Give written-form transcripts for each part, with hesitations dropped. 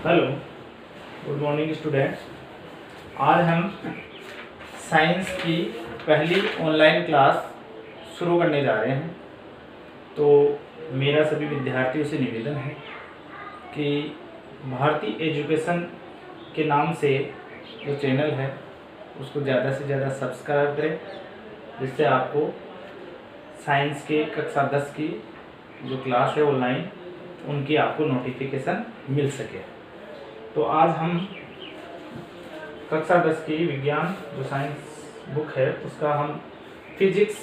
Hello, good morning students. आज हम science की पहली ऑनलाइन क्लास शुरू करने जा रहे हैं। तो मेरा सभी विद्यार्थियों से निवेदन है कि भारतीय एजुकेशन के नाम से जो चैनल है उसको ज़्यादा से ज़्यादा सब्सक्राइब करें, जिससे आपको साइंस के कक्षा 10 की जो क्लास है ऑनलाइन उनकी आपको नोटिफिकेशन मिल सके। तो आज हम कक्षा 10 की विज्ञान जो साइंस बुक है उसका हम फिजिक्स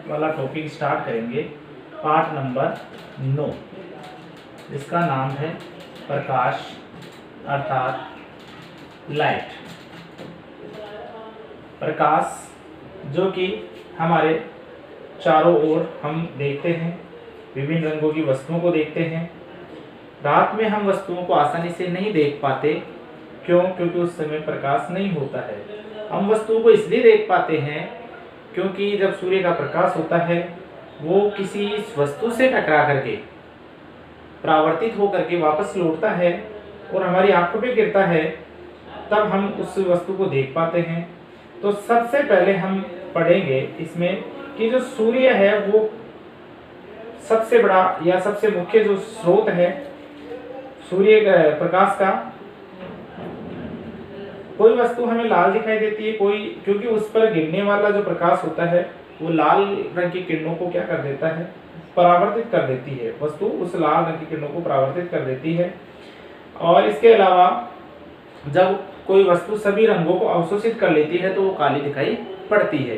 वाला टॉपिक स्टार्ट करेंगे। पार्ट नंबर 9, जिसका नाम है प्रकाश अर्थात लाइट। प्रकाश जो कि हमारे चारों ओर हम देखते हैं, विभिन्न रंगों की वस्तुओं को देखते हैं। रात में हम वस्तुओं को आसानी से नहीं देख पाते, क्यों? क्योंकि उस समय प्रकाश नहीं होता है। हम वस्तुओं को इसलिए देख पाते हैं क्योंकि जब सूर्य का प्रकाश होता है वो किसी वस्तु से टकरा करके परावर्तित होकर के वापस लौटता है और हमारी आंखों पे गिरता है, तब हम उस वस्तु को देख पाते हैं। तो सबसे पहले हम पढ़ेंगे इसमें कि जो सूर्य है वो सबसे बड़ा या सबसे मुख्य जो स्रोत है सूर्य प्रकाश का। कोई वस्तु हमें लाल दिखाई देती है, कोई क्योंकि उस पर गिरने वाला जो प्रकाश होता है वो लाल रंग की किरणों को क्या कर देता है, परावर्तित कर देती है। वस्तु उस लाल रंग की किरणों को परावर्तित कर देती है। और इसके अलावा जब कोई वस्तु सभी रंगों को अवशोषित कर लेती है तो वो काली दिखाई पड़ती है।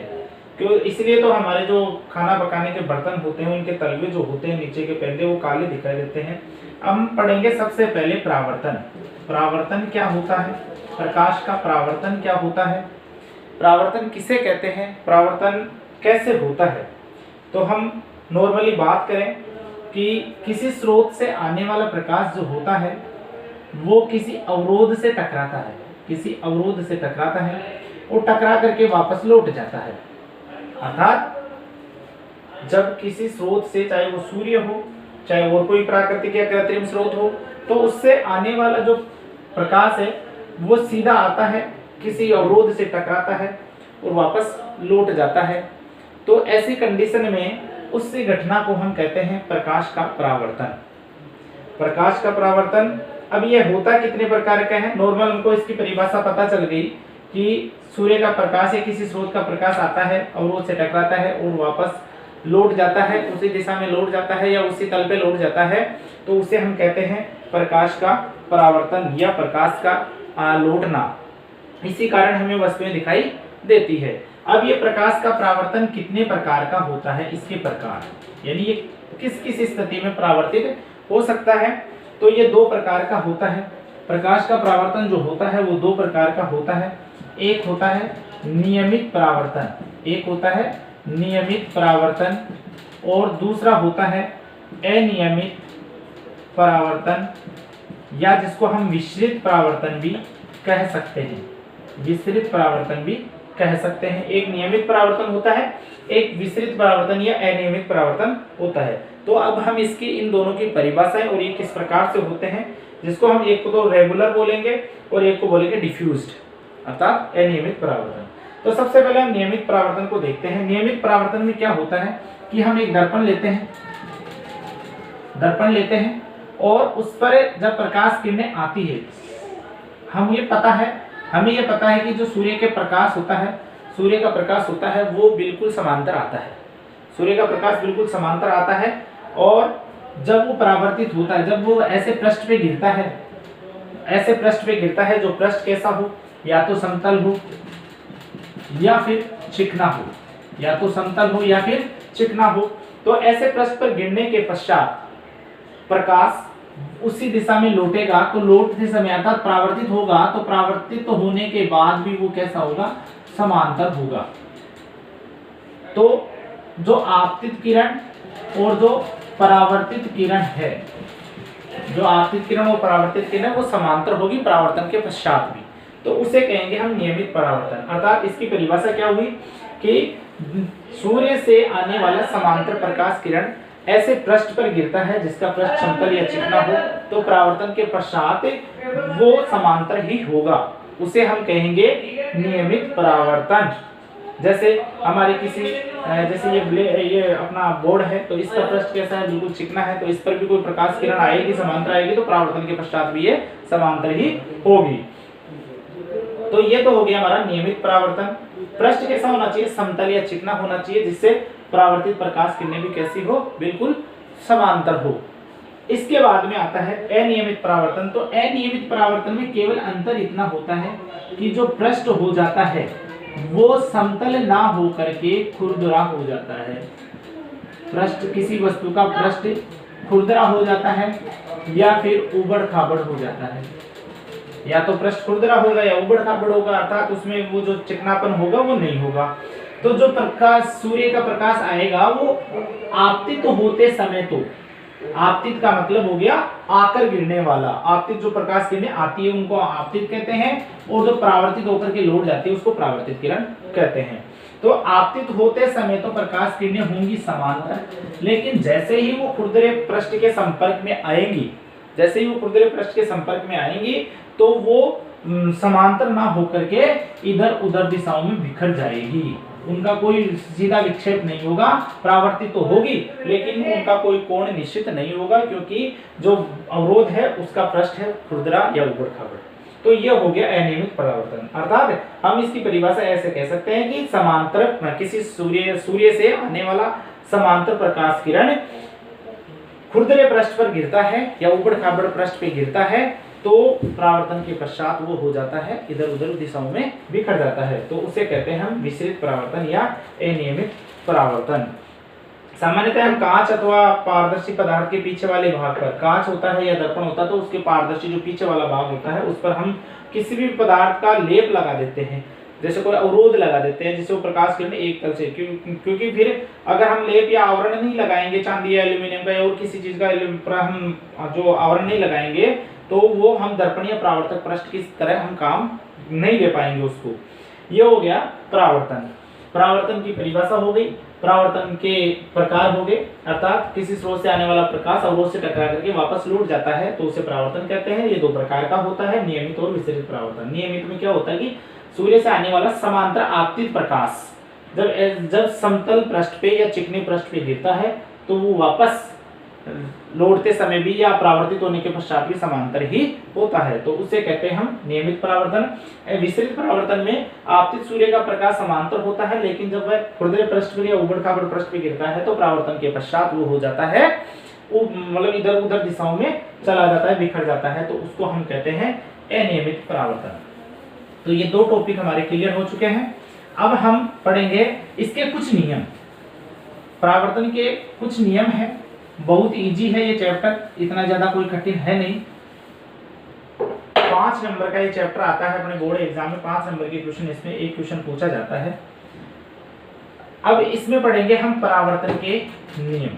क्यों? इसलिए तो हमारे जो खाना पकाने के बर्तन होते हैं उनके तलवे जो होते हैं नीचे के पहले वो काले दिखाई देते हैं। हम पढ़ेंगे सबसे पहले परावर्तन। परावर्तन क्या होता है? प्रकाश का परावर्तन क्या होता है? परावर्तन किसे कहते हैं? परावर्तन कैसे होता है? तो हम नॉर्मली बात करें कि किसी स्रोत से आने वाला प्रकाश जो होता है वो किसी अवरोध से टकराता है, किसी अवरोध से टकराता है और टकरा करके वापस लौट जाता है। अर्थात जब किसी स्रोत से, चाहे वो सूर्य हो चाहे और कोई प्राकृतिक या कृत्रिम स्रोत हो, तो उससे आने वाला जो प्रकाश है वो सीधा आता है, किसी अवरोध से टकराता है और वापस लौट जाता है। तो ऐसी कंडीशन में उसी घटना को हम कहते हैं प्रकाश का परावर्तन। प्रकाश का परावर्तन अब ये होता कितने प्रकार का है? नॉर्मल हमको इसकी परिभाषा पता चल गई कि सूर्य का प्रकाश या किसी स्रोत का प्रकाश आता है, अवरोध से टकराता है और वापस लौट जाता है, उसी दिशा में लौट जाता है या उसी तल पे लौट जाता है, तो उसे हम कहते हैं प्रकाश का परावर्तन या प्रकाश का लौटना। इसी कारण हमें वस्तुएं दिखाई देती है। अब ये प्रकाश का परावर्तन कितने प्रकार का होता है, इसके प्रकार, यानी ये किस किस स्थिति में परावर्तित हो सकता है? तो ये 2 प्रकार का होता है। प्रकाश का परावर्तन जो होता है वो 2 प्रकार का होता है। एक होता है नियमित परावर्तन, एक होता है नियमित परावर्तन और दूसरा होता है अनियमित परावर्तन, या जिसको हम विसरित परावर्तन भी कह सकते हैं। विसरित परावर्तन भी कह सकते हैं। एक नियमित परावर्तन होता है, एक विसरित परावर्तन या अनियमित परावर्तन होता है। तो अब हम इसकी इन दोनों की परिभाषाएं और ये किस प्रकार से होते हैं, जिसको हम एक को तो रेगुलर बोलेंगे और एक को बोलेंगे डिफ्यूज्ड अर्थात अनियमित परावर्तन। तो सबसे पहले हम नियमित परावर्तन को देखते हैं। नियमित परावर्तन में क्या होता है कि हम एक दर्पण लेते हैं और उस पर जब प्रकाश किरणें आती है, हमें ये पता है कि जो सूर्य के प्रकाश होता है, सूर्य का प्रकाश होता है वो बिल्कुल समांतर आता है। सूर्य का प्रकाश बिल्कुल समांतर आता है और जब वो परावर्तित होता है, जब वो ऐसे पृष्ठ पे गिरता है, जो पृष्ठ कैसा हो, या तो समतल हो या फिर चिकना हो, या तो समतल हो या फिर चिकना हो। तो ऐसे पृष्ठ पर गिरने के पश्चात प्रकाश उसी दिशा में लौटेगा, तो लौटते समय अर्थात परावर्तित होगा, तो परावर्तित होने के बाद भी वो कैसा होगा, समांतर होगा। तो जो आपतित किरण और जो परावर्तित किरण है, जो आपतित किरण और परावर्तित किरण वो समांतर होगी परावर्तन के पश्चात भी, तो उसे कहेंगे हम नियमित परावर्तन। अर्थात इसकी परिभाषा क्या हुई कि सूर्य से आने वाला समांतर प्रकाश किरण ऐसे पृष्ठ पर गिरता है जिसका पृष्ठ समतल या चिकना हो, तो परावर्तन के पश्चात वो समांतर ही होगा, उसे हम कहेंगे नियमित परावर्तन। जैसे हमारे किसी जैसे ये अपना बोर्ड है, तो इसका पृष्ठ कैसा है, बिल्कुल चिकना है, तो इस पर भी कोई प्रकाश किरण आएगी, समांतर आएगी, तो परावर्तन के पश्चात भी ये समांतर ही होगी। तो ये तो हो गया हमारा नियमित परावर्तन। पृष्ठ कैसा होना चाहिए, समतल या चिकना होना चाहिए, जिससे परावर्तित प्रकाश किरणें भी कैसी हो, बिल्कुल समांतर हो। इसके बाद में आता है अनियमित परावर्तन। तो अनियमित परावर्तन में केवल अंतर इतना होता है कि जो पृष्ठ हो जाता है वो समतल ना हो करके खुरदरा हो जाता है। पृष्ठ, किसी वस्तु का पृष्ठ खुरदरा हो जाता है या फिर उबड़ खाबड़ हो जाता है। या तो पृष्ठ खुरदरा होगा या उबड़ खाबड़ होगा, अर्थात उसमें वो जो चिकनापन होगा वो नहीं होगा। तो जो प्रकाश, सूर्य का प्रकाश आएगा वो आपतित होते समय, तो आपतित का मतलब हो गया आकर गिरने वाला। आपतित जो प्रकाश किरणें आती है उनको आपतित कहते हैं, और जो परावर्तित होकर के लौट जाती है उसको परावर्तित किरण कहते हैं। तो आपतित होते समय तो प्रकाश किरणें होंगी समांतर, लेकिन जैसे ही वो खुरदरे पृष्ठ के संपर्क में आएंगी, जैसे ही वो खुरदरे पृष्ठ के संपर्क में आएंगी तो वो समांतर ना होकर के इधर उधर दिशाओं में बिखर जाएगी। उनका कोई सीधा विक्षेप नहीं होगा, परावर्तित तो होगी लेकिन उनका कोई कोण निश्चित नहीं होगा, क्योंकि जो अवरोध है उसका पृष्ठ है खुरदरा या उबड़ खाबड़। तो ये हो गया अनियमित परावर्तन। अर्थात हम इसकी परिभाषा ऐसे कह सकते हैं कि समांतर, किसी सूर्य से आने वाला समांतर प्रकाश किरण खुरदरे पृष्ठ पर गिरता है या उबड़ खाबड़ पृष्ठ पे गिरता है, तो परावर्तन के पश्चात वो हो जाता है इधर उधर दिशाओं में बिखर जाता है, तो उसे कहते हैं हम विसरित परावर्तन या अनियमित परावर्तन। सामान्यतः हम कांच अथवा पारदर्शी पदार्थ के पीछे वाले भाग पर, कांच होता है या दर्पण होता है तो उसके पारदर्शी जो पीछे वाला भाग होता है उस पर हम किसी भी पदार्थ का लेप लगा देते हैं, जैसे कोई अवरोध लगा देते हैं जिससे वो प्रकाश किरण एक तल से, क्योंकि फिर अगर हम लेप या आवरण नहीं लगाएंगे चांदी या एल्यूमिनियम का या और किसी चीज का हम जो आवरण नहीं लगाएंगे तो वो हम दर्पण या परावर्तक पृष्ठ की तरह हम काम नहीं ले पाएंगे उसको। ये हो गया परावर्तन। परावर्तन की परिभाषा हो गई, परावर्तन के प्रकार हो गए, अर्थात किसी स्रोत से आने वाला प्रकाश अवरोध से टकरा करके वापस लौट जाता है तो उसे परावर्तन कहते हैं। ये दो प्रकार का होता है, नियमित और विसरित परावर्तन। नियमित में क्या होता है कि सूर्य से आने वाला समांतर आपतित प्रकाश जब समतल पृष्ठ पे या चिकने पृष्ठ पे गिरता है तो वो वापस लौटते समय भी या परावर्तित होने के पश्चात भी समांतर ही होता है, तो उसे कहते हैं हम नियमित परावर्तन। विसरित परावर्तन में आपतित सूर्य का प्रकाश समांतर होता है, लेकिन जब वह खुरदरे पृष्ठ पर या उबड़ खाबड़ पृष्ठ पे गिरता है तो परावर्तन के पश्चात वो हो जाता है, वो मतलब इधर उधर दिशाओं में चला जाता है, बिखर जाता है, तो उसको हम कहते हैं अनियमित परावर्तन। तो ये दो टॉपिक हमारे क्लियर हो चुके हैं। अब हम पढ़ेंगे इसके कुछ नियम। परावर्तन के कुछ नियम है, बहुत इजी है ये चैप्टर, इतना ज्यादा कोई कठिन है नहीं। 5 नंबर का ये चैप्टर आता है अपने बोर्ड एग्जाम में, 5 नंबर के क्वेश्चन इसमें एक क्वेश्चन पूछा जाता है। अब इसमें पढ़ेंगे हम परावर्तन के नियम,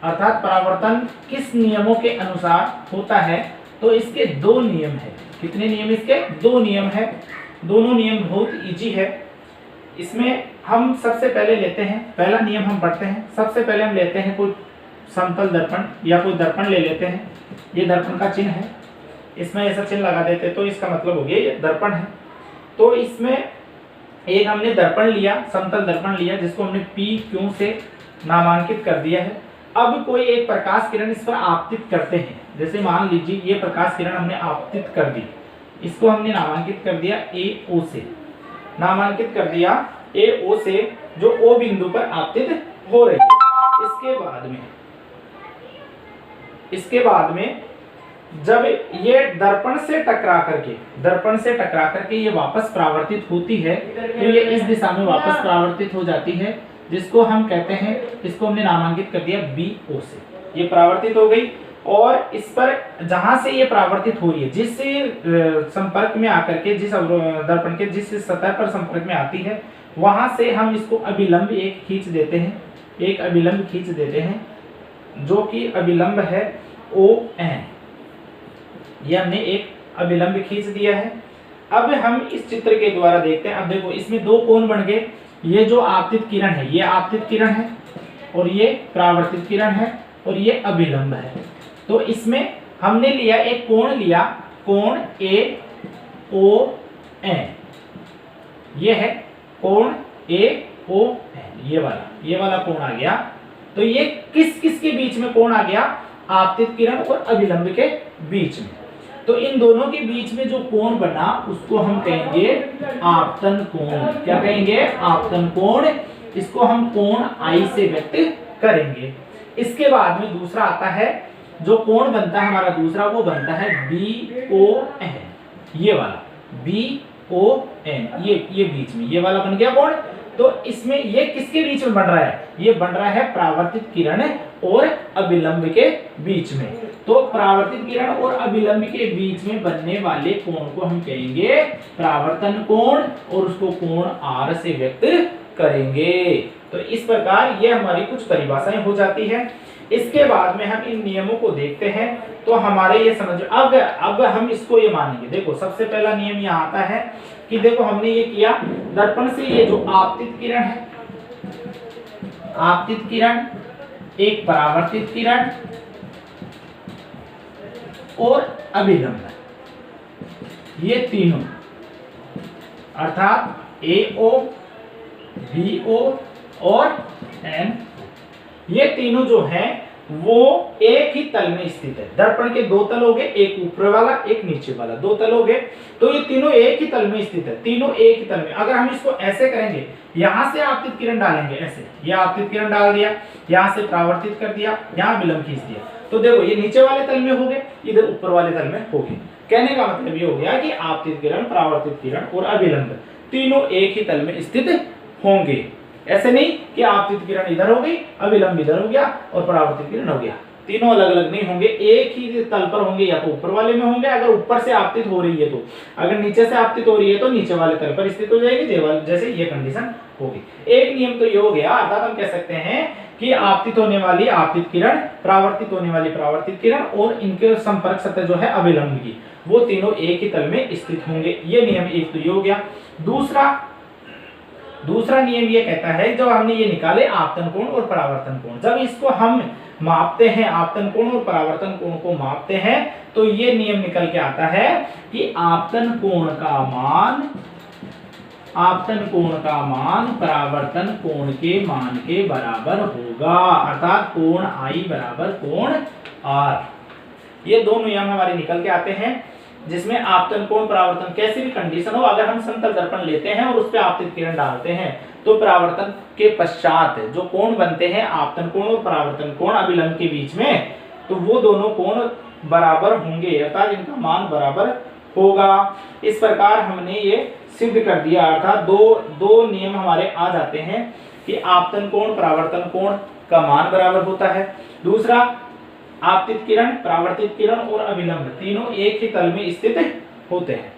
अर्थात परावर्तन किस नियमों के अनुसार होता है। तो इसके 2 नियम है। कितने नियम इसके? 2 नियम है। दोनों नियम बहुत इजी है। इसमें हम सबसे पहले लेते हैं, पहला नियम हम पढ़ते हैं। सबसे पहले हम लेते हैं कोई समतल दर्पण या कोई दर्पण ले लेते हैं। ये दर्पण का चिन्ह है, इसमें ऐसा चिन्ह लगा देते हैं तो इसका मतलब हो गया ये दर्पण है। तो इसमें एक हमने दर्पण लिया, समतल दर्पण लिया, जिसको हमने PQ से नामांकित कर दिया है। अब कोई एक प्रकाश किरण इस पर आपतित करते हैं, जैसे मान लीजिए ये प्रकाश किरण हमने आपतित कर दी, इसको हमने नामांकित कर दिया AO से, नामांकित कर दिया AO से, जो O बिंदु पर आपतित हो रही है। इसके बाद में जब ये दर्पण से टकरा करके ये वापस परावर्तित होती है तो ये इस दिशा में वापस परावर्तित हो जाती है, जिसको हम कहते हैं, इसको हमने नामांकित कर दिया BO से। ये परावर्तित हो गई और इस पर जहां से ये परावर्तित हो रही है, जिस संपर्क में आकर के, जिस दर्पण के जिस सतह पर संपर्क में आती है, वहां से हम इसको अभिलंब एक खींच देते हैं, जो कि अभिलंब है ON। ये हमने एक अभिलंब खींच दिया है। अब हम इस चित्र के द्वारा देखते हैं। अब देखो इसमें 2 कोण बन गए। ये जो आपतित किरण है, ये आपतित किरण है, और ये परावर्तित किरण है और ये अभिलंब है। तो इसमें हमने लिया एक कोण लिया, कोण AON, ये है कोण AON, ये वाला कोण आ गया। तो ये किस किस के बीच में कोण आ गया? आपतित किरण और अभिलंब के बीच में। तो इन दोनों के बीच में जो कोण बना उसको हम कहेंगे आपतन कोण। क्या कहेंगे? आपतन कोण। इसको हम कोण I से व्यक्त करेंगे। इसके बाद में दूसरा आता है, जो कोण बनता है हमारा दूसरा, वो बनता है BON, ये वाला BON, ये बीच में ये वाला बन गया कोण। तो इसमें ये किसके बीच में बन रहा है? ये बन रहा है परावर्तित किरण और अभिलंब के बीच में। तो परावर्तित किरण और अभिलंब के बीच में बनने वाले कोण को हम कहेंगे परावर्तन कोण और उसको कोण R से व्यक्त करेंगे। तो इस प्रकार ये हमारी कुछ परिभाषाएं हो जाती है। इसके बाद में हम इन नियमों को देखते हैं तो हमारे ये समझ अब हम इसको ये मानेंगे। देखो सबसे पहला नियम यहाँ आता है कि देखो हमने ये किया, दर्पण से ये जो आपतित किरण है, आपतित किरण, एक परावर्तित किरण और अभिलंब, ये तीनों अर्थात AO, BO और N, ये तीनों जो हैं वो एक ही तल में स्थित है। दर्पण के दो तल हो गए, एक ऊपर वाला एक नीचे वाला, दो तल हो गए। तो ये तीनों एक ही तल में स्थित है, तीनों एक ही तल में। अगर हम इसको ऐसे करेंगे, यहां से आपतित किरण डालेंगे, ऐसे ये आपतित किरण डाल दिया, यहां से परावर्तित कर दिया, यहां विलंब खींच दिया, तो देखो ये नीचे वाले तल में हो गए, इधर ऊपर वाले तल में हो गए। कहने का मतलब ये हो गया कि आपतित किरण, परावर्तित किरण और अभिलंब तीनों एक ही तल में स्थित होंगे। ऐसे नहीं कि आपतित किरण इधर हो गई, अभिलंब इधर हो गया और परावर्तित किरण हो गया, तीनों अलग अलग नहीं होंगे, एक ही तल पर होंगे। या तो ऊपर वाले में होंगे अगर ऊपर से आपतित हो रही है तो, अगर नीचे से आपतित हो रही है तो नीचे वाले तल पर स्थित हो जाएगी, देवाल जैसे ये कंडीशन होगी। एक नियम तो ये हो गया, अर्थात हम कह सकते हैं कि आपतित होने वाली आपतित किरण, परावर्तित होने वाली परावर्तित किरण और इनके संपर्क सतह जो है अभिलंब की, वो तीनों एक ही तल में स्थित होंगे। ये नियम एक तो ये हो गया। दूसरा नियम ये कहता है, जब हमने ये निकाले आपतन कोण और परावर्तन कोण, जब इसको हम मापते हैं, आपतन कोण और परावर्तन कोण को मापते हैं, तो ये नियम निकल के आता है कि आपतन कोण का मान परावर्तन कोण के मान के बराबर होगा, अर्थात कोण I बराबर कोण R। ये दो नियम हमारे निकल के आते हैं, जिसमें आपतन कोण परावर्तन कैसी भी कंडीशन हो, अगर हम समतल दर्पण लेते हैं और उस पर आपतित किरण डालते हैं तो परावर्तन के पश्चात जो कोण बनते हैं आपतन कोण और परावर्तन कोण अभिलंब के बीच में, तो वो दोनों कोण बराबर होंगे, अर्थात इनका मान बराबर होगा। इस प्रकार हमने ये सिद्ध कर दिया, अर्थात दो नियम हमारे आ जाते हैं कि आपतन कोण परावर्तन कोण का मान बराबर होता है। दूसरा, आपतित किरण, परावर्तित किरण और अभिलंब तीनों एक ही तल में स्थित होते हैं।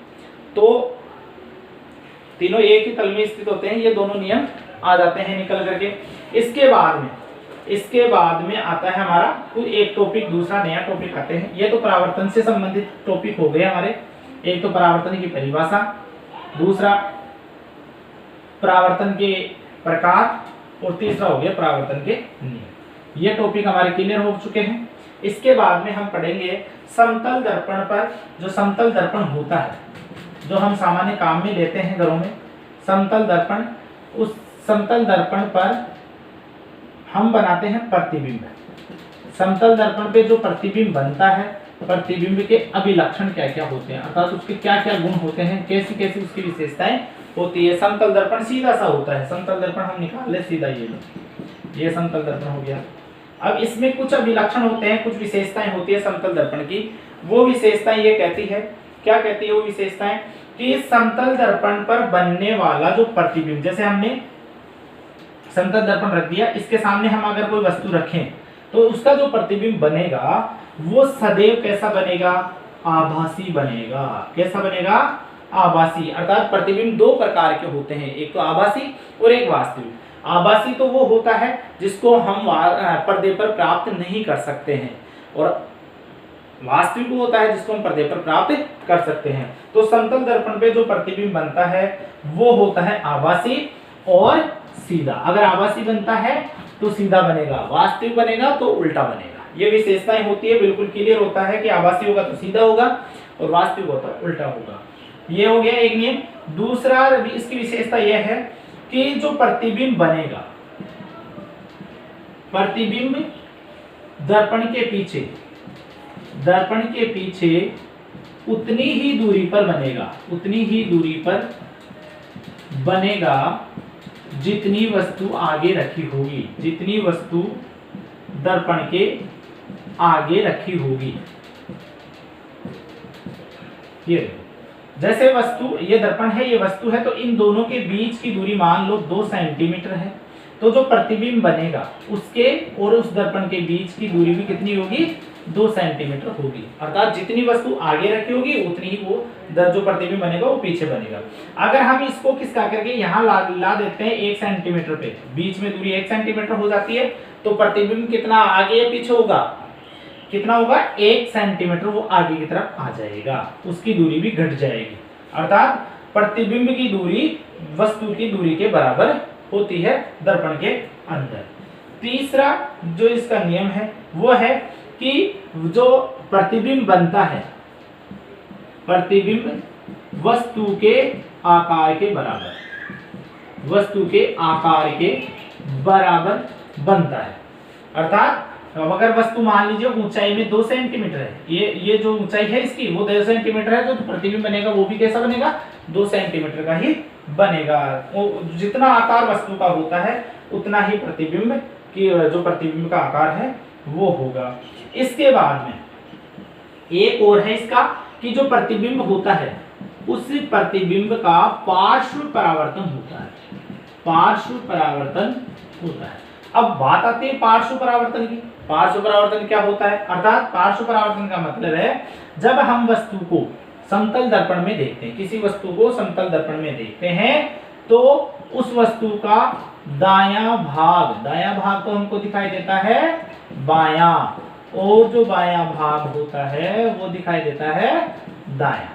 तो तीनों एक ही तल में स्थित होते हैं, ये दोनों नियम आ जाते हैं निकल करके। इसके बाद में आता है हमारा कोई एक टॉपिक, दूसरा नया टॉपिक आते हैं। ये तो परावर्तन से संबंधित टॉपिक हो गए हमारे। एक तो परावर्तन की परिभाषा, दूसरा परावर्तन के प्रकार और तीसरा हो गया परावर्तन के नियम। ये टॉपिक हमारे क्लियर हो चुके हैं। इसके बाद में हम पढ़ेंगे समतल दर्पण पर, जो समतल दर्पण होता है, जो हम सामान्य काम में लेते हैं घरों में, समतल दर्पण। उस समतल दर्पण पर हम बनाते हैं प्रतिबिंब। समतल दर्पण पे जो प्रतिबिंब बनता है, प्रतिबिंब के अभिलक्षण क्या क्या होते हैं, अर्थात उसके क्या क्या गुण होते हैं, कैसी कैसी उसकी विशेषताएं होती है। समतल दर्पण सीधा सा होता है, समतल दर्पण हम निकाल ले सीधा, ये समतल दर्पण हो गया। अब इसमें कुछ अभिलक्षण होते हैं, कुछ विशेषताएं होती है समतल दर्पण की। वो विशेषताएं ये कहती है, क्या कहती है वो विशेषताएं, कि समतल दर्पण पर बनने वाला जो प्रतिबिंब, जैसे हमने समतल दर्पण रख दिया, इसके सामने हम अगर कोई वस्तु रखें तो उसका जो प्रतिबिंब बनेगा वो सदैव कैसा बनेगा, आभासी बनेगा। कैसा बनेगा, आभासी। अर्थात प्रतिबिंब दो प्रकार के होते हैं, एक तो आभासी और एक वास्तविक। आभासी तो वो होता है जिसको हम पर्दे पर प्राप्त नहीं कर सकते हैं, और वास्तविक वो होता है जिसको हम पर्दे पर प्राप्त कर सकते हैं। तो समतल दर्पण पे जो प्रतिबिंब बनता है वो होता है आभासी और सीधा। अगर आभासी बनता है तो सीधा बनेगा, वास्तविक बनेगा तो उल्टा बनेगा। ये विशेषताएं होती है, बिल्कुल क्लियर होता है कि आभासी होगा तो सीधा होगा और वास्तविक होता है उल्टा होगा। ये हो गया एक नियम। दूसरा इसकी विशेषता यह है कि जो प्रतिबिंब बनेगा, प्रतिबिंब दर्पण के पीछे उतनी ही दूरी पर बनेगा, उतनी ही दूरी पर बनेगा जितनी वस्तु आगे रखी होगी, जितनी वस्तु दर्पण के आगे रखी होगी। ये जैसे वस्तु, ये दर्पण है, ये वस्तु है, तो इन दोनों के बीच की दूरी मान लो 2 सेंटीमीटर है, तो जो प्रतिबिंब बनेगा उसके और उस दर्पण के बीच की दूरी भी कितनी होगी, 2 सेंटीमीटर होगी। अर्थात जितनी वस्तु आगे रखी होगी उतनी ही वो जो प्रतिबिंब बनेगा वो पीछे बनेगा। अगर हम इसको किसका करके यहाँ ला देते हैं 1 सेंटीमीटर पे, बीच में दूरी 1 सेंटीमीटर हो जाती है, तो प्रतिबिंब कितना आगे या पीछे होगा, कितना होगा, 1 सेंटीमीटर वो आगे की तरफ आ जाएगा, उसकी दूरी भी घट जाएगी। अर्थात प्रतिबिंब की दूरी वस्तु की दूरी के बराबर होती है दर्पण के अंदर। तीसरा जो इसका नियम है वो है कि जो प्रतिबिंब बनता है, प्रतिबिंब वस्तु के आकार के बराबर, वस्तु के आकार के बराबर बनता है। अर्थात अगर वस्तु मान लीजिए ऊंचाई में 2 सेंटीमीटर है, ये जो ऊंचाई है इसकी वो 2 सेंटीमीटर है, तो प्रतिबिंब बनेगा वो भी कैसा बनेगा, 2 सेंटीमीटर का ही बनेगा। जितना आकार वस्तु का होता है उतना ही प्रतिबिंब की जो प्रतिबिंब का आकार है वो होगा। इसके बाद में एक और है इसका कि जो प्रतिबिंब होता है उस प्रतिबिंब का पार्श्व परावर्तन होता है, पार्श्व परावर्तन होता है। अब बात आती है पार्श्व परावर्तन की। पार्श्व परावर्तन क्या होता है, अर्थात पार्श्व परावर्तन का मतलब है जब हम वस्तु को समतल दर्पण में देखते हैं, किसी वस्तु को समतल दर्पण में देखते हैं, तो उस वस्तु का दायां भाग तो हमको दिखाई देता है बायां, और जो बायां भाग होता है वो दिखाई देता है दायां।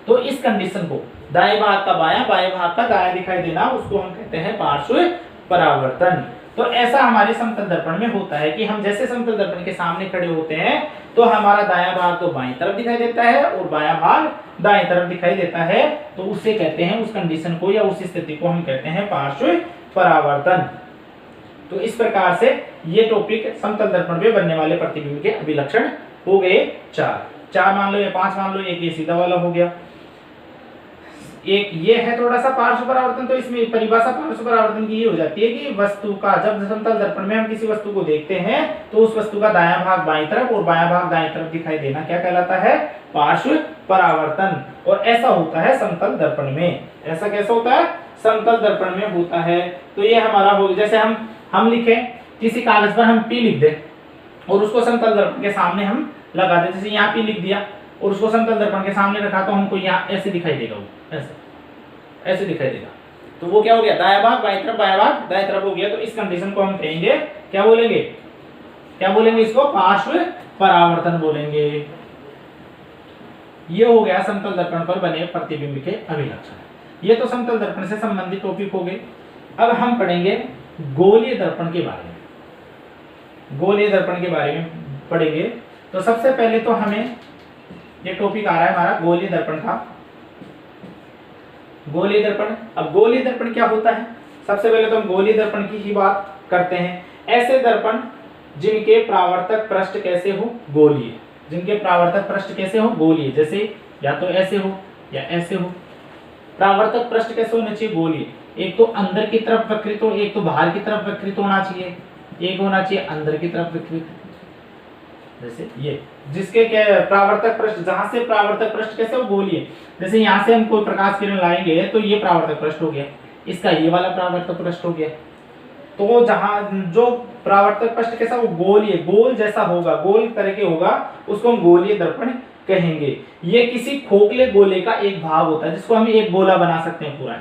तो इस कंडीशन को, दाएं भाग का बायां, बाएं भाग का दायां दिखाई देना, उसको हम कहते हैं पार्श्व परावर्तन। तो ऐसा हमारे समतल दर्पण में होता है कि हम जैसे समतल दर्पण के सामने खड़े होते हैं तो हमारा दायां भाग तो बाईं तरफ दिखाई देता है और बायां भाग दाएं तरफ दिखाई देता है, तो उससे कहते हैं, उस कंडीशन को या उस स्थिति को हम कहते हैं पार्श्व परावर्तन। तो इस प्रकार से ये टॉपिक समतल दर्पण पे बनने वाले प्रतिबिंब के अभिलक्षण हो गए 4 मान लो या 5 मान लो, एक ये सीधा वाला हो गया, एक ये है थोड़ा सा पार्श्व परावर्तन। तो इसमें परिभाषा पार्श्व परावर्तन की ये हो जाती है कि वस्तु का, जब समतल दर्पण में हम किसी वस्तु को देखते हैं तो उस वस्तु का दायां भाग बाईं तरफ और बायां भाग दाईं तरफ दिखाई देना क्या कहलाता है, पार्श्व परावर्तन। और ऐसा होता है समतल दर्पण में। ऐसा कैसा होता है, समतल दर्पण में होता है। तो ये हमारा हो, जैसे हम लिखे किसी कागज पर हम P लिख दें और उसको समतल दर्पण के सामने हम लगा दें, जैसे यहाँ P लिख दिया और उसको समतल दर्पण के सामने रखा तो हमको यहाँ ऐसे दिखाई देगा, वो ऐसे दिखाई देगा। तो वो क्या हो गया, दायां भाग बाईं तरफ, बायां भाग दाएं तरफ हो गया। तो इस कंडीशन को हम कहेंगे, क्या बोलेंगे इसको, पार्श्व परावर्तन बोलेंगे। ये हो गया समतल दर्पण पर बने प्रतिबिंब के अभिलक्षण। ये तो समतल दर्पण से संबंधित टॉपिक हो गए। अब हम पढ़ेंगे गोलीय दर्पण के बारे में। गोलीय दर्पण के बारे में पढ़ेंगे तो सबसे पहले तो हमें ये टॉपिक आ रहा है हमारा गोलीय दर्पण का। गोलीय दर्पण, अब गोलीय दर्पण क्या होता है, सबसे पहले तो हम गोलीय दर्पण की ही बात करते हैं। ऐसे दर्पण जिनके परावर्तक पृष्ठ कैसे हो, गोलीय, जिनके परावर्तक पृष्ठ कैसे हो, गोलीय, जैसे या तो ऐसे हो या ऐसे हो। परावर्तक पृष्ठ कैसे होना चाहिए, गोलीय। एक तो अंदर की तरफ वक्रित हो, एक तो बाहर की तरफ वक्रित होना चाहिए, एक होना चाहिए अंदर की तरफ वक्रित, जैसे ये, जिसके क्या परावर्तक पृष्ठ, जहां से परावर्तक पृष्ठ कैसे हो, गोलीय। जैसे यहाँ से हम कोई प्रकाश किरण लाएंगे तो ये परावर्तक पृष्ठ हो गया, इसका ये वाला परावर्तक पृष्ठ हो गया। तो जहां जो परावर्तक पृष्ठ कैसा, वो गोलीय, गोल जैसा होगा, गोल तरह के होगा, उसको हम गोलीय दर्पण कहेंगे। ये किसी खोखले गोले का एक भाग होता है, जिसको हम एक गोला बना सकते हैं, पूरा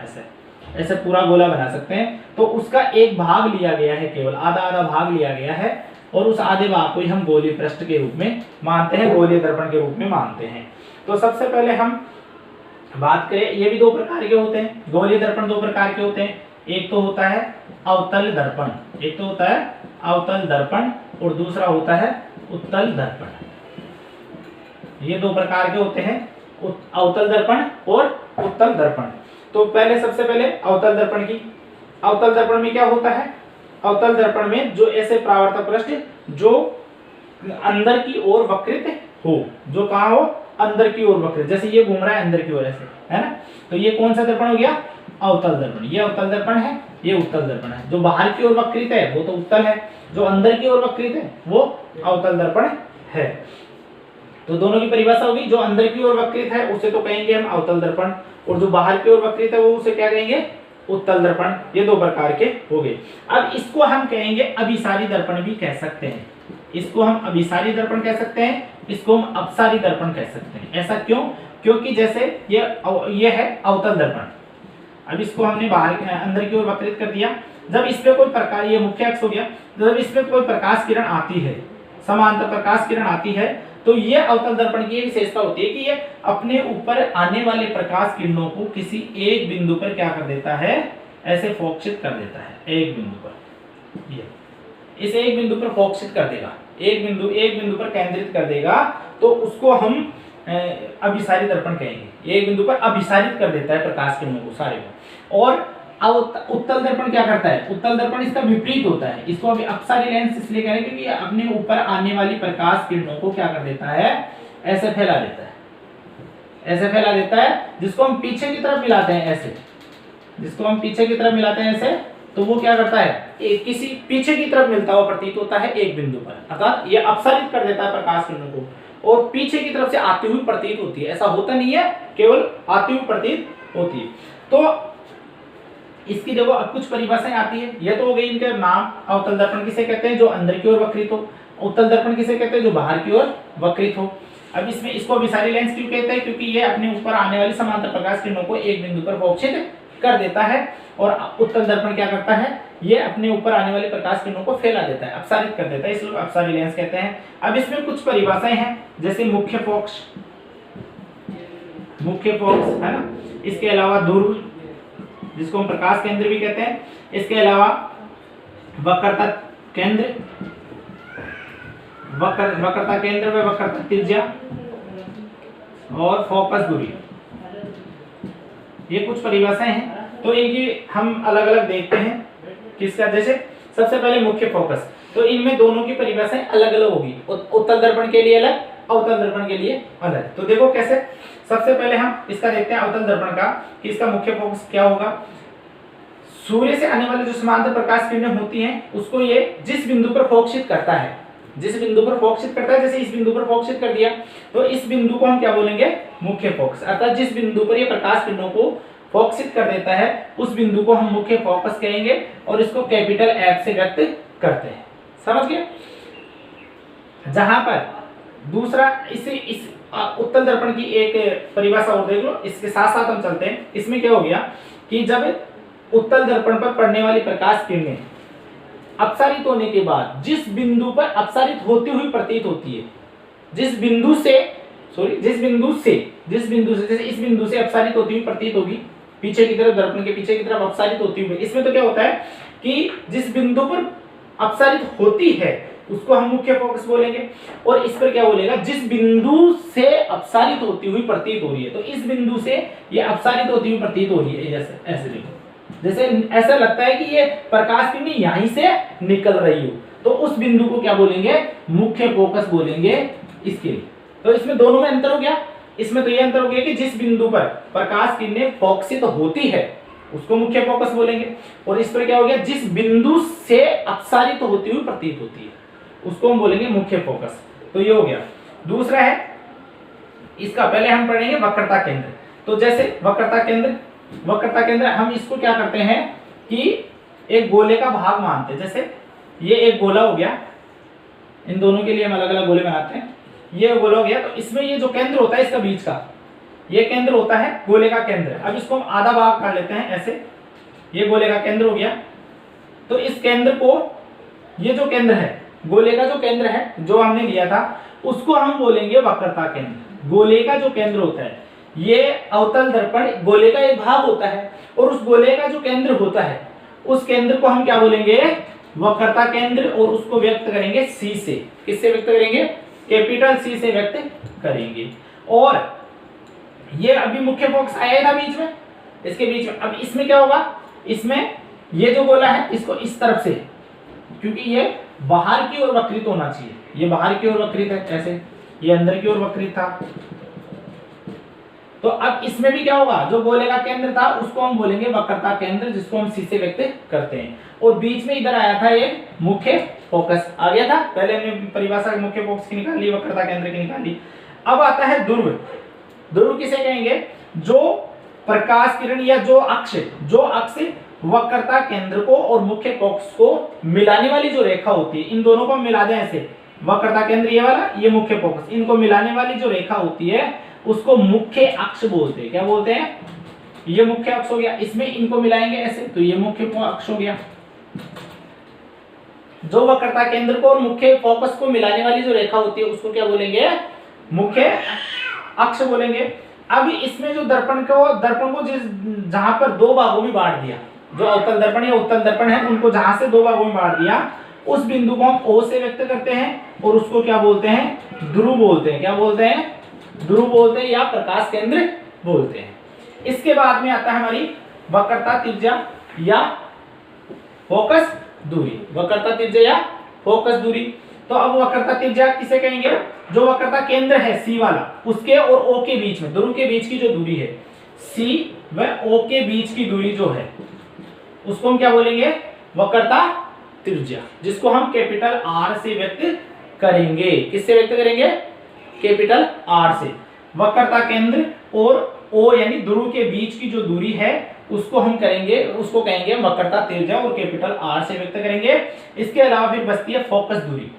ऐसे पूरा गोला बना सकते हैं। तो उसका एक भाग लिया गया है, केवल आधा भाग लिया गया है, और उस आधे भाग को ही हम गोलीय पृष्ठ के रूप में मानते हैं, गोलीय दर्पण के रूप में मानते हैं। तो सबसे पहले हम बात करें, ये भी 2 प्रकार के होते हैं, गोलीय दर्पण 2 प्रकार के होते हैं। एक तो होता है अवतल दर्पण, एक तो होता है अवतल दर्पण और दूसरा होता है उत्तल दर्पण। ये दो प्रकार के होते हैं, अवतल दर्पण और उत्तल दर्पण। तो पहले सबसे पहले अवतल दर्पण की, अवतल दर्पण में क्या होता है, अवतल दर्पण में जो ऐसे परावर्तक पृष्ठ जो अंदर की ओर वक्रित हो, जो कहाँ हो, अंदर की ओर वक्रित, जैसे ये घूम रहा है अंदर की ओर ऐसे, है ना, तो ये कौन सा दर्पण हो गया, अवतल दर्पण। ये अवतल दर्पण है, ये उत्तल दर्पण है। जो बाहर की ओर वक्रित है वो तो उत्तल है, जो अंदर की ओर वक्रित है वो अवतल दर्पण है। तो दोनों की परिभाषा होगी, जो अंदर की ओर वक्रित है उसे तो कहेंगे हम अवतल दर्पण, और जो बाहर की ओर वक्रित है वो उसे क्या कहेंगे, उत्तल दर्पण। ये दो प्रकार के हो गए। अब इसको हम कहेंगे अभिसारी दर्पण भी कह सकते हैं, इसको हम अभिसारी दर्पण कह सकते हैं, इसको हम अपसारी दर्पण कह सकते हैं। ऐसा क्यों, क्योंकि जैसे ये है अवतल दर्पण, अब इसको हमने बाहर अंदर की ओर वक्रित कर दिया, जब इस पे कोई प्रकार, ये मुख्य अक्ष हो गया, जब इस पे कोई प्रकाश किरण आती है, समांतर प्रकाश किरण आती है, तो ये अवतल दर्पण की विशेषता होती है कि ये अपने ऊपर आने वाले प्रकाश किरणों को किसी एक बिंदु पर क्या कर देता है, ऐसे फोकसित कर देता है एक बिंदु पर, ये इस एक बिंदु पर फोकसित कर देगा, एक बिंदु पर केंद्रित कर देगा, तो उसको हम अभिसारी दर्पण कहेंगे। एक बिंदु पर अभिसारित कर देता है प्रकाश किरणों को सारे को। और उत्तल दर्पण क्या करता है, उत्तल दर्पण इसका विपरीत होता है, इसको अभी अपसारी लेंस इसलिए कह रहे हैं क्योंकि अपने ऊपर आने वाली प्रकाश किरणों को क्या कर देता है, ऐसे फैला देता है, ऐसे फैला देता है, जिसको हम पीछे की तरफ मिलाते हैं ऐसे, जिसको हम पीछे की तरफ मिलाते हैं ऐसे, तो वो क्या करता है, किसी पीछे की तरफ मिलता हुआ प्रतीत होता है एक बिंदु पर, अर्थात ये अपसारित कर देता है प्रकाश किरणों को और पीछे की तरफ से आती हुई प्रतीत होती है। ऐसा होता नहीं है, केवल आती हुई प्रतीत होती है। तो इसकी देखो अब कुछ परिभाषाएं आती है। यह तो हो गई इनके नाम। अवतल दर्पण किसे कहते हैं, जो अंदर की ओर वक्रित हो। उत्तल दर्पण किसे कहते हैं, जो बाहर की ओर वक्रित हो। अब इसमें इसको अभिसारी लेंस क्यों कहते हैं, क्योंकि ये अपने ऊपर आने वाली समांतर प्रकाश किरणों को एक बिंदु पर फोकसित कर देता है। और उत्तल दर्पण क्या करता है, ये अपने ऊपर आने वाले प्रकाश किरणों को फैला देता है, अपसारित कर देता है, इसलिए अपसारी लेंस कहते हैं। अब इसमें कुछ परिभाषाएं हैं, जैसे मुख्य फोकस, है ना, इसके अलावा ध्रुव, जिसको हम प्रकाश केंद्र भी कहते हैं, इसके अलावा वक्रता केंद्र, वक्रता केंद्र व वक्रता त्रिज्या और फोकस दूरी, ये कुछ परिभाषाएं हैं। तो इनकी हम अलग अलग देखते हैं किसका, जैसे सबसे पहले मुख्य फोकस, तो इनमें दोनों की परिभाषाएं अलग अलग होगी, उत्तल दर्पण के लिए अलग, अवतल दर्पण के लिए अलग। तो देखो कैसे, सबसे पहले हम इसका देखते हैं अवतल दर्पण का कि इसका मुख्य फोकस क्या होगा। सूर्य से आने वाले जो समांतर प्रकाश किरणें होती हैं उसको ये जिस बिंदु पर फोकसित करता है, जिस बिंदु पर फोकसित करता है, जैसे इस बिंदु पर फोकसित कर दिया, तो इस बिंदु को हम क्या बोलेंगे, मुख्य फोकस। अर्थात जिस बिंदु पर ये प्रकाश किरणों को फोकसित कर देता है उस बिंदु को हम मुख्य फोकस कहेंगे और इसको कैपिटल F से व्यक्त करते हैं। समझ गए। जहां पर दूसरा इस उत्तल दर्पण की एक परिभाषा और देख लो, इसके साथ साथ हम चलते हैं। इसमें क्या हो गया कि जब उत्तल दर्पण पर पड़ने वाली प्रकाश किरणें अपसारित होने के बाद जिस बिंदु पर अपसारित होती हुई प्रतीत होती है, जिस बिंदु से जैसे इस बिंदु से अपसारित होती हुई प्रतीत होगी, पीछे की तरफ, दर्पण के पीछे की तरफ अपसारित होती हुई, इसमें तो क्या होता है कि जिस बिंदु पर अपसारित होती है उसको हम मुख्य फोकस बोलेंगे, और इस पर क्या बोलेगा, जिस बिंदु से अपसारित होती हुई प्रतीत हो रही है, तो इस बिंदु से ये अपसारित होती हुई प्रतीत हो रही है, जैसे ऐसे देखो, जैसे ऐसा लगता है कि ये प्रकाश किरण यहीं से निकल रही हो, तो उस बिंदु को क्या बोलेंगे, मुख्य फोकस बोलेंगे इसके लिए। तो इसमें दोनों में अंतर हो गया। इसमें तो ये अंतर हो गया कि जिस बिंदु पर प्रकाश किरणें फोकसित होती है उसको मुख्य फोकस बोलेंगे, और इस पर क्या हो गया, जिस बिंदु से अपसारित होती हुई प्रतीत होती है उसको हम बोलेंगे मुख्य फोकस। तो ये हो गया। दूसरा है इसका, पहले हम पढ़ेंगे वक्रता केंद्र। तो जैसे वक्रता केंद्र हम इसको क्या करते हैं कि एक गोले का भाग मानते हैं। जैसे ये एक गोला हो गया, इन दोनों के लिए हम अलग अलग गोले बनाते हैं। ये गोला हो गया, तो इसमें ये जो केंद्र होता है इसका बीच का, ये केंद्र होता है गोले का केंद्र। अब इसको हम आधा भाग कर लेते हैं ऐसे, ये गोले का केंद्र हो गया। तो इस केंद्र को, ये जो केंद्र है, गोले का जो केंद्र है जो हमने लिया था, उसको हम बोलेंगे वक्रता केंद्र। गोले का जो केंद्र होता है, ये अवतल दर्पण गोले का एक भाग होता है, और उस गोले का जो केंद्र होता है उस केंद्र को हम क्या बोलेंगे, वक्रता केंद्र और उसको व्यक्त करेंगे सी से। किससे व्यक्त करेंगे? कैपिटल सी से व्यक्त करेंगे। और ये अभी मुख्य फोकस आया था बीच में, इसके बीच में। अब इसमें क्या होगा? इसमें ये जो गोला है इसको इस तरफ से, क्योंकि ये बाहर की ओर वक्रित होना चाहिए, ये बाहर की ओर वक्रित है ऐसे, ये अंदर की ओर वक्रित था। तो अब इसमें भी क्या होगा? जो गोले का केंद्र था उसको हम बोलेंगे वक्रता केंद्र, जिसको हम सी से व्यक्त करते हैं। और बीच में इधर आया था ये मुख्य फोकस आ गया था। पहले हमने परिभाषा मुख्य फोकस की निकाल ली, वक्रता केंद्र की निकाल ली। अब आता है ध्रुव। ध्रुव किसे कहेंगे? जो प्रकाश किरण या जो अक्ष वक्रता केंद्र को और मुख्य फोकस को मिलाने वाली जो रेखा होती है, इन दोनों को मिला दें ऐसे, वक्रता केंद्र ये वाला, ये मुख्य फोकस, इनको मिलाने वाली जो रेखा होती है उसको मुख्य अक्ष बोलते हैं। क्या बोलते हैं? ये मुख्य अक्ष हो गया। इसमें इनको मिलाएंगे ऐसे, तो ये मुख्य अक्ष हो गया। जो वक्रता केंद्र को और मुख्य फोकस को मिलाने वाली जो रेखा होती है उसको क्या बोलेंगे? मुख्य अक्ष बोलेंगे। अब इसमें जो दर्पण को जहां पर दो भागों में बांट दिया, जो अवतल दर्पण या उत्तल दर्पण है उनको जहां से दो भागों में बांट दिया, उस बिंदु को हम O से व्यक्त करते हैं और उसको क्या बोलते हैं? ध्रुव बोलते हैं। क्या बोलते हैं? ध्रुव बोलते हैं या प्रकाश केंद्र बोलते हैं। इसके बाद में आता है हमारी वक्रता त्रिज्या या फोकस दूरी। वक्रता त्रिज्या या फोकस दूरी। तो अब वक्रता त्रिज्या किसे कहेंगे? जो वक्रता केंद्र है सी वाला, उसके और O के बीच में, ध्रुव के बीच की जो दूरी है, सी व O के बीच की दूरी जो है उसको हम क्या बोलेंगे? वक्रता त्रिज्या, जिसको हम कैपिटल R से व्यक्त करेंगे। किससे व्यक्त करेंगे? कैपिटल R से। वक्रता केंद्र और O यानी ध्रुव के बीच की जो दूरी है उसको हम कहेंगे वक्रता त्रिज्या और कैपिटल R से व्यक्त करेंगे। इसके अलावा फिर बचती है फोकस दूरी।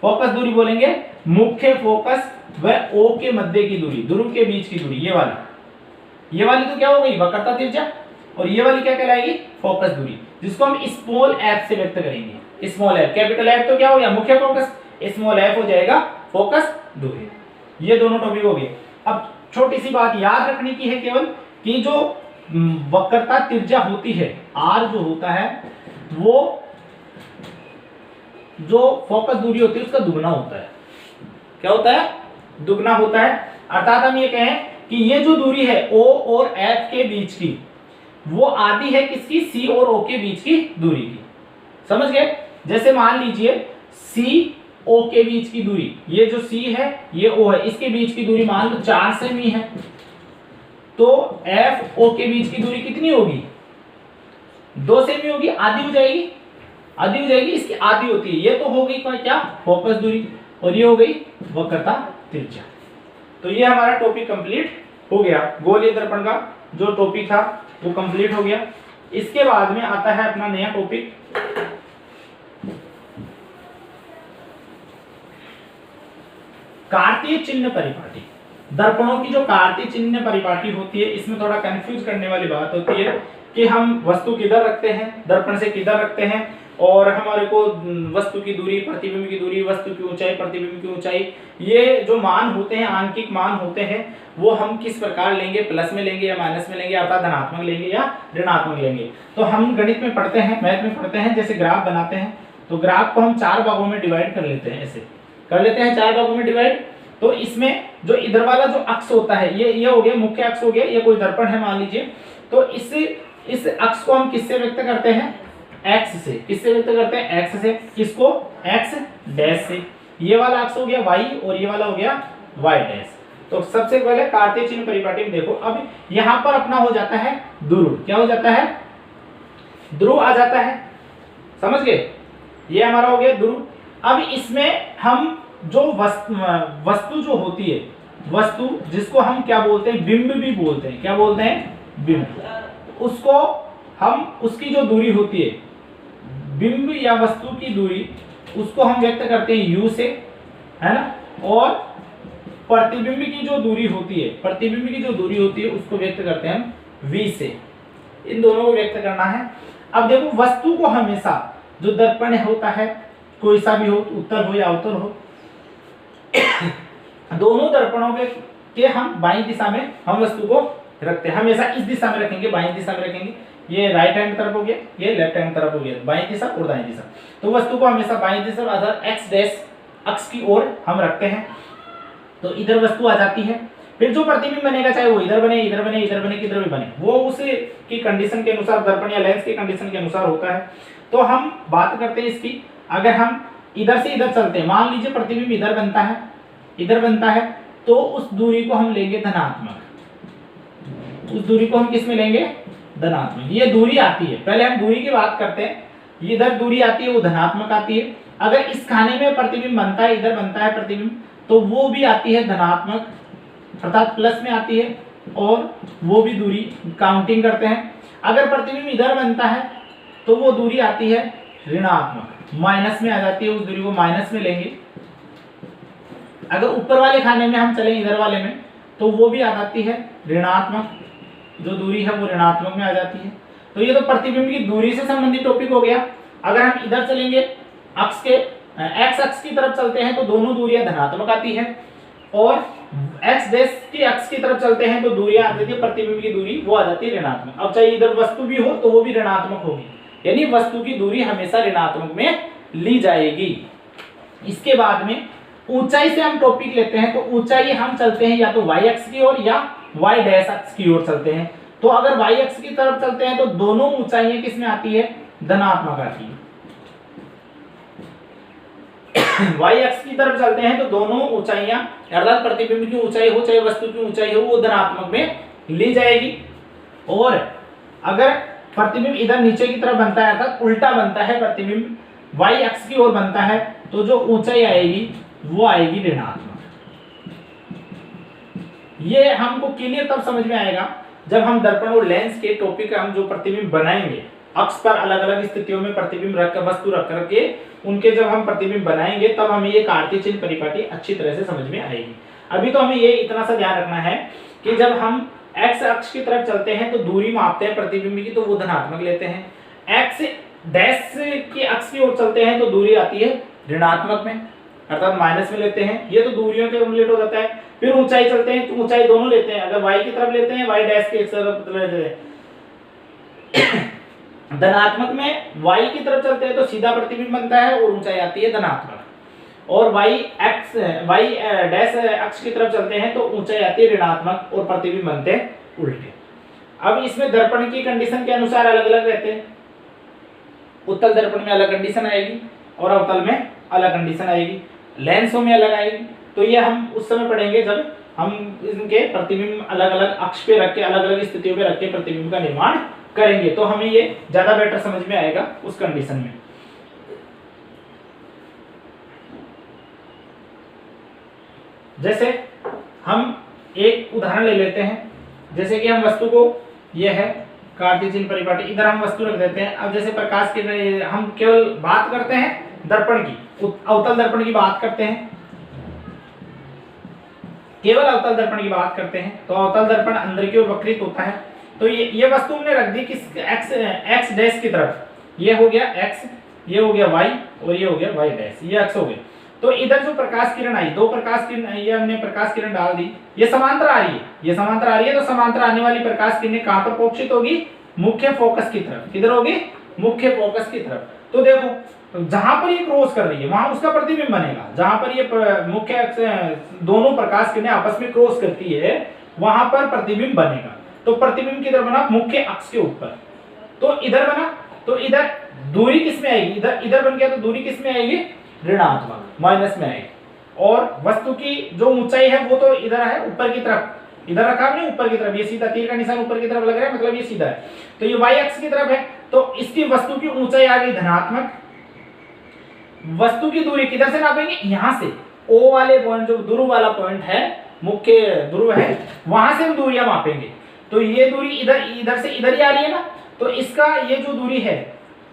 फोकस दूरी बोलेंगे मुख्य फोकस व O के मध्य की दूरी, ध्रुव के बीच की दूरी, ये वाली तो क्या हो गई? वक्रता त्रिज्या। और ये वाली क्या कहलाएगी? फोकस दूरी, जिसको हम स्मॉल f से व्यक्त करेंगे। स्मॉल f, कैपिटल F तो क्या हो गया? मुख्य फोकस, स्मॉल f हो जाएगा फोकस दूरी। ये दोनों टॉपिक हो गए। अब छोटी सी बात याद रखने की है केवल कि जो वक्रता त्रिज्या होती है R जो होता है वो जो फोकस दूरी होती है उसका दुगना होता है। क्या होता है? दुगना होता है। अर्थात हम ये कहें कि ये जो दूरी है O और F के बीच की, वो आधी है किसकी? C और O के बीच की दूरी की। समझ गए? जैसे मान लीजिए C O के बीच की दूरी, ये जो C है ये O है, इसके बीच की दूरी मान लो 4 सेमी है, तो F O के बीच की दूरी कितनी होगी? 2 सेमी होगी। आधी हो जाएगी, आधी हो जाएगी, इसकी आधी होती है। ये तो हो गई क्या? फोकस दूरी। और ये हो गई वक्रता त्रिज्या। तो ये हमारा टॉपिक कंप्लीट हो गया। गोलीय दर्पण का जो टॉपिक था वो कंप्लीट हो गया। इसके बाद में आता है अपना नया टॉपिक, कार्तीय चिन्ह परिपाटी। दर्पणों की जो कार्तीय चिन्ह परिपाटी होती है, इसमें थोड़ा कंफ्यूज करने वाली बात होती है कि हम वस्तु किधर रखते हैं, दर्पण से किधर रखते हैं, और हमारे को वस्तु की दूरी, प्रतिबिंब की दूरी, वस्तु की ऊंचाई, प्रतिबिंब की ऊंचाई, ये जो मान होते हैं, आंकिक मान होते हैं, वो हम किस प्रकार लेंगे? प्लस में लेंगे या माइनस में लेंगे, अर्थात धनात्मक लेंगे या ऋणात्मक लेंगे। तो हम गणित में पढ़ते हैं, मैथ में पढ़ते हैं, जैसे ग्राफ बनाते हैं तो ग्राफ को हम 4 भागों में डिवाइड कर लेते हैं। ऐसे कर लेते हैं 4 भागों में डिवाइड। तो इसमें जो इधर वाला जो अक्ष होता है, ये हो गया मुख्य अक्ष हो गया, ये कोई दर्पण है मान लीजिए, तो इस अक्ष को हम किससे व्यक्त करते हैं? x से। किससे व्यक्त करते हैं? x से। किसको? x डैश से। ये वाला अक्ष हो गया y और ये वाला हो गया y डैश। तो सबसे पहले कार्तीय चिन्ह परिपाटी में देखो, अब यहां पर अपना हो जाता है ध्रुव। क्या हो जाता है? ध्रुव आ जाता है। समझ गए? ये हमारा हो गया ध्रुव। अब इसमें हम जो वस्तु जो होती है, वस्तु जिसको हम क्या बोलते हैं? बिंब भी बोलते हैं। क्या बोलते हैं? बिंब। उसको हम, उसकी जो दूरी होती है, बिंब या वस्तु की दूरी, उसको हम व्यक्त करते हैं u से, है ना। और प्रतिबिंब की जो दूरी होती है, प्रतिबिंब की जो दूरी होती है उसको व्यक्त करते हैं हम v से। इन दोनों को व्यक्त करना है। अब देखो, वस्तु को हमेशा जो दर्पण होता है, कोई सा भी हो, उत्तल हो या अवतल हो, दोनों दर्पणों के हम बाईं दिशा में हम वस्तु को रखते हैं। हमेशा इस दिशा में रखेंगे, बाईं दिशा में रखेंगे। ये राइट हैंड तरफ हो गया, ये लेफ्ट हैंड तरफ हो गया, बाईं दिशा और दाईं दिशा। तो वस्तु को हमेशा बाईं दिशा अर्थात एक्स डैश अक्ष की ओर हम रखते हैं, तो इधर वस्तु आ जाती है। फिर जो प्रतिबिंब बनेगा, चाहे वो इधर बने, इधर बने, इधर बने, किधर भी बने, वो उस की कंडीशन के अनुसार, दर्पण या लेंस की कंडीशन के अनुसार होता है। तो हम बात करते हैं इसकी, अगर हम इधर से इधर चलते हैं, मान लीजिए प्रतिबिंब इधर बनता है, इधर बनता है, तो उस दूरी को हम लेंगे धनात्मक। उस दूरी को हम किस में लेंगे? धनात्मक। ये दूरी आती है, पहले हम दूरी की बात करते हैं, इधर दूरी आती है वो धनात्मक आती है। अगर इस खाने में प्रतिबिंब बनता है, इधर बनता है प्रतिबिंब, तो वो भी आती है धनात्मक अर्थात प्लस में आती है, और वो भी दूरी काउंटिंग करते हैं। अगर प्रतिबिंब इधर बनता है तो वो दूरी आती है ऋणात्मक, माइनस में आ जाती है, उस दूरी को माइनस में लेंगे। अगर ऊपर वाले खाने में हम चले, इधर वाले में, तो वो भी आ जाती है ऋणात्मक, जो दूरी है वो ऋणात्मक में आ जाती है। तो ये तो प्रतिबिंब की दूरी से संबंधित टॉपिक हो गया। अगर हम इधर चलेंगे, अक्ष के एक्स अक्ष की तरफ चलते हैं तो दोनों दूरियां धनात्मक आती है, और एक्स डैश की अक्ष की तरफ चलते हैं तो दूरियां आ जाती है, प्रतिबिंब की दूरी वो आ जाती है ऋणात्मक। अब चाहे इधर वस्तु भी हो तो वो भी ऋणात्मक होगी, यानी वस्तु की दूरी हमेशा ऋणात्मक में ली जाएगी। इसके बाद में ऊंचाई से हम टॉपिक लेते हैं, तो ऊंचाई हम चलते हैं या तो वाई अक्ष की ओर या वाई डैश अक्ष की ओर चलते हैं। तो अगर वाई अक्ष की तरफ चलते हैं तो दोनों ऊंचाइयां किस में आती है? धनात्मक आती है। वाई अक्ष की तरफ चलते हैं तो दोनों ऊंचाइयां अर्थात प्रतिबिंब की ऊंचाई हो चाहे वस्तु की ऊंचाई हो वो धनात्मक में ली जाएगी। और अगर प्रतिबिंब इधर नीचे की तरफ बनता है अर्थात उल्टा बनता है, प्रतिबिंब वाई अक्ष की ओर बनता है, तो जो ऊंचाई आएगी वो आएगी ऋणात्मक। ये हमको क्लियर तब समझ में आएगा जब हम दर्पण और लेंस के टॉपिक हम जो प्रतिबिंब बनाएंगे, अक्ष पर अलग अलग स्थितियों में प्रतिबिंब रखकर वस्तु रख करके उनके जब हम प्रतिबिंब बनाएंगे तब हमें ये कार्तीय चिन्ह परिपाटी अच्छी तरह से समझ में आएगी। अभी तो हमें ये इतना सा ध्यान रखना है कि जब हम एक्स अक्ष की तरफ चलते हैं तो दूरी मापते हैं प्रतिबिंब की, तो वो धनात्मक लेते हैं। एक्स डैश की अक्ष की ओर चलते हैं तो दूरी आती है ऋणात्मक में अर्थात माइनस में लेते हैं। ये तो दूरियों के कंप्लीट हो जाता है। फिर ऊंचाई चलते हैं तो ऊंचाई दोनों लेते हैं, अगर वाई की तरफ लेते हैं वाई डैश की तरफ लेते हैं। धनात्मक में वाई की तरफ चलते हैं तो सीधा प्रतिबिंब बनता है और ऊंचाई आती है धनात्मक, और वाई डैश अक्ष की तरफ चलते हैं तो ऊंचाई आती है ऋणात्मक और प्रतिबिंब बनते हैं उल्टे। अब इसमें दर्पण की कंडीशन के अनुसार अलग अलग रहते हैं। उत्तल दर्पण में अलग कंडीशन आएगी और अवतल में अलग कंडीशन आएगी, लेंसों में अलग आएगी। तो ये हम उस समय पढ़ेंगे जब हम इनके प्रतिबिंब अलग अलग अक्ष पे रख के अलग अलग स्थितियों पे रख के प्रतिबिंब का निर्माण करेंगे, तो हमें ये ज्यादा बेटर समझ में आएगा उस कंडीशन में। जैसे हम एक उदाहरण ले लेते हैं, जैसे कि हम वस्तु को, यह है कार्तीय चिन्ह परिपाटी, इधर हम वस्तु रख देते हैं। अब जैसे प्रकाश की हम केवल बात करते हैं दर्पण की, अवतल दर्पण की बात करते हैं, केवल अवतल दर्पण की बात करते हैं। तो अवतल दर्पण अंदर की ओर वक्रित होता है। तो ये वस्तु हमने रख दी किस एक्स डैश की तरफ, ये हो गया एक्स, ये हो गया वाई और ये हो गया वाई डैश, ये अक्ष हो गए। तो इधर जो प्रकाश किरण आई, दो प्रकाश किरण, ये हमने प्रकाश किरण डाल दी, ये समांतर आ रही है, ये समांतर आ रही है। तो समांतर आने वाली प्रकाश किरणें कहां पर प्रोक्षित होगी? मुख्य फोकस की तरफ। किधर होगी? मुख्य फोकस की तरफ। तो देखो जहां पर ये क्रॉस कर रही है वहां उसका प्रतिबिंब बनेगा। जहां पर ये मुख्य दोनों प्रकाश किरणें आपस में क्रॉस करती है वहां पर प्रतिबिंब बनेगा। तो प्रतिबिंब किधर बना? मुख्य अक्ष के ऊपर। तो इधर बना, तो इधर दूरी किस में आएगी? इधर बन गया तो दूरी किस में आएगी? ऋणात्मक, माइनस में आएगी। और वस्तु की जो ऊंचाई है वो तो इधर है ऊपर की तरफ, इधर रखा हमने ऊपर की तरफ, ये सीधा तीर का निशान ऊपर की तरफ लग रहा है, मतलब ये सीधा है। तो ये वाई अक्ष की तरफ है, तो इसकी वस्तु की ऊंचाई आ गई धनात्मक। वस्तु की दूरी किधर से नापेंगे? यहां से, ओ वाले पॉइंट, जो ध्रुव वाला पॉइंट है, मुख्य ध्रुव है, वहां से हम दूरियां मापेंगे। तो ये दूरी इधर से इधर ही आ रही है ना, तो इसका ये जो दूरी है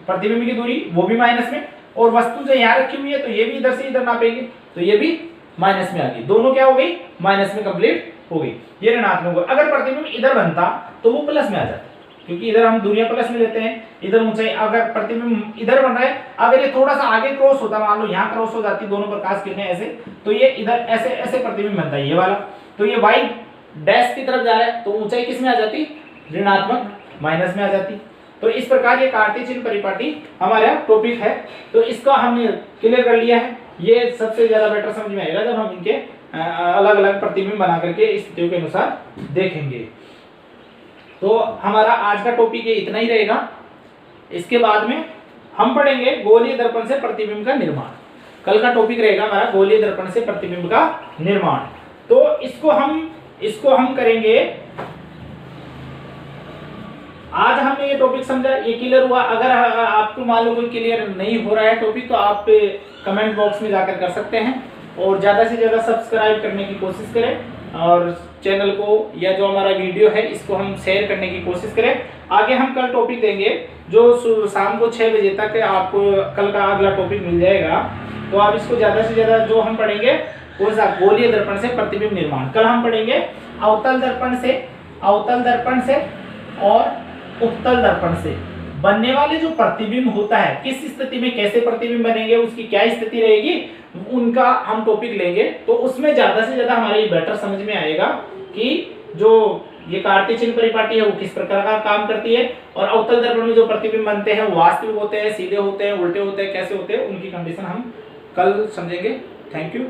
प्रतिबिंब की दूरी वो भी माइनस में, और वस्तु जो यहाँ रखी हुई है तो ये भी इधर से इधर नापेंगे तो ये भी माइनस में आ गई। दोनों क्या हो गई? माइनस में कंप्लीट हो गई, ये ऋणात्मक हो। अगर प्रतिबिंब इधर बनता तो वो प्लस में आ जाता, क्योंकि इधर हम दूरियां प्लस में लेते हैं, इधर ऊंचाई। अगर प्रतिबिंब इधर बन रहा है, अगर ये थोड़ा सा आगे क्रॉस होता, मान लो यहाँ क्रॉस हो जाती दोनों प्रकाश किरणें ऐसे, तो ये इधर ऐसे ऐसे प्रतिबिंब बनता है ये वाला। तो ये वाई डैश की तरफ जा रहा है तो ऊंचाई किस में आ जाती? ऋणात्मक, माइनस में आ जाती। तो इस प्रकार ये कार्तीय चिन्ह परिपाटी हमारा टॉपिक है। तो इसका हमने क्लियर कर लिया है। ये सबसे ज्यादा बेटर समझ में आएगा जब हम इनके अलग अलग प्रतिबिंब बना करके स्थितियों के अनुसार देखेंगे। तो हमारा आज का टॉपिक ये इतना ही रहेगा। इसके बाद में हम पढ़ेंगे गोलीय दर्पण से प्रतिबिंब का निर्माण। कल का टॉपिक रहेगा हमारा गोलीय दर्पण से प्रतिबिंब का निर्माण। तो इसको हम करेंगे। आज हमने ये टॉपिक समझा, ये क्लियर हुआ। अगर आपको मान लो कोई क्लियर नहीं हो रहा है टॉपिक तो आप कमेंट बॉक्स में जाकर कर सकते हैं और ज़्यादा से ज़्यादा सब्सक्राइब करने की कोशिश करें और चैनल को या जो हमारा वीडियो है इसको हम शेयर करने की कोशिश करें। आगे हम कल टॉपिक देंगे जो शाम को 6 बजे तक आपको कल का अगला टॉपिक मिल जाएगा। तो आप इसको ज़्यादा से ज़्यादा जो हम पढ़ेंगे कौन सा, गोलीय दर्पण से प्रतिबिंब निर्माण। कल हम पढ़ेंगे अवतल दर्पण से और उत्तल दर्पण से बनने वाले जो प्रतिबिंब होता है, किस स्थिति में कैसे प्रतिबिंब बनेंगे, उसकी क्या स्थिति रहेगी, उनका हम टॉपिक लेंगे। तो उसमें ज्यादा से ज्यादा हमारे बेटर समझ में आएगा कि जो ये कार्तीय चिन्ह परिपाटी है वो किस प्रकार का काम करती है और अवतल दर्पण में जो प्रतिबिंब बनते हैं वो वास्तविक होते हैं, सीधे होते हैं, उल्टे होते हैं, कैसे होते हैं, उनकी कंडीशन हम कल समझेंगे। Thank you.